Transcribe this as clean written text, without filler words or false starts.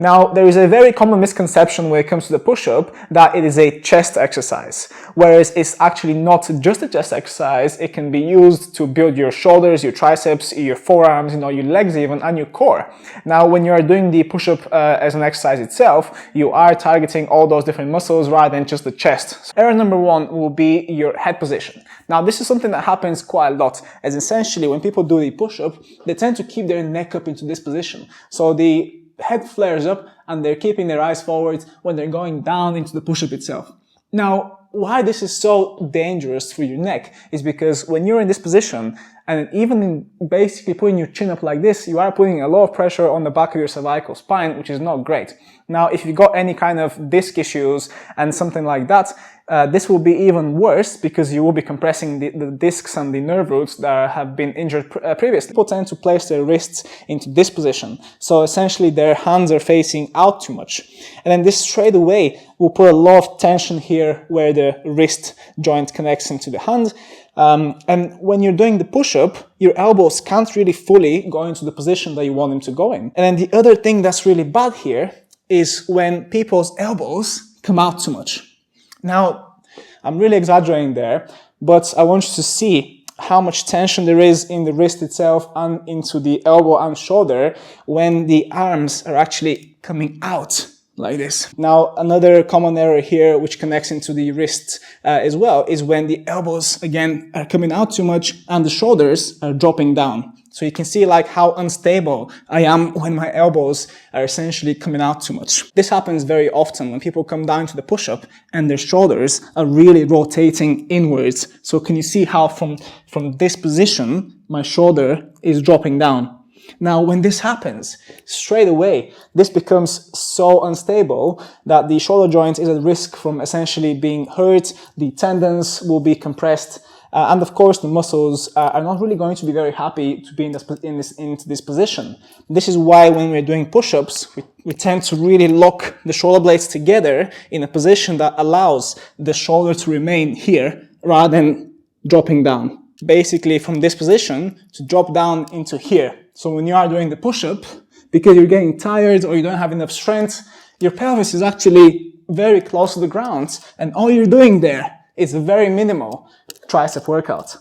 Now, there is a very common misconception when it comes to the push-up that it is a chest exercise, whereas it's actually not just a chest exercise. It can be used to build your shoulders, your triceps, your forearms, your legs even, and your core. Now, when you are doing the push-up as an exercise itself, you are targeting all those different muscles rather than just the chest. Error number one will be your head position. Now, this is something that happens quite a lot, as essentially when people do the push-up, they tend to keep their neck up into this position. So the head flares up and they're keeping their eyes forward when they're going down into the push-up itself. Now, why this is so dangerous for your neck is because when you're in this position, and even in basically putting your chin up like this, you are putting a lot of pressure on the back of your cervical spine, which is not great. Now, if you've got any kind of disc issues and something like that, this will be even worse because you will be compressing the discs and the nerve roots that have been injured previously. People tend to place their wrists into this position. So essentially their hands are facing out too much. And then this straight away will put a lot of tension here where the wrist joint connects into the hand. And when you're doing the push-up, your elbows can't really fully go into the position that you want them to go in. And then the other thing that's really bad here is when people's elbows come out too much. Now, I'm really exaggerating there, but I want you to see how much tension there is in the wrist itself and into the elbow and shoulder when the arms are actually coming out like this. Now, another common error here, which connects into the wrist as well, is when the elbows, again, are coming out too much and the shoulders are dropping down. So you can see like how unstable I am when my elbows are essentially coming out too much. This happens very often when people come down to the push-up and their shoulders are really rotating inwards. So can you see how from this position, my shoulder is dropping down? Now, when this happens, straight away, this becomes so unstable that the shoulder joint is at risk from essentially being hurt, the tendons will be compressed, and of course, the muscles are not really going to be very happy to be into this position. This is why when we're doing push-ups, we tend to really lock the shoulder blades together in a position that allows the shoulder to remain here rather than dropping down. Basically, from this position to drop down into here. So when you are doing the push-up, because you're getting tired or you don't have enough strength, your pelvis is actually very close to the ground, and all you're doing there is a very minimal tricep workout.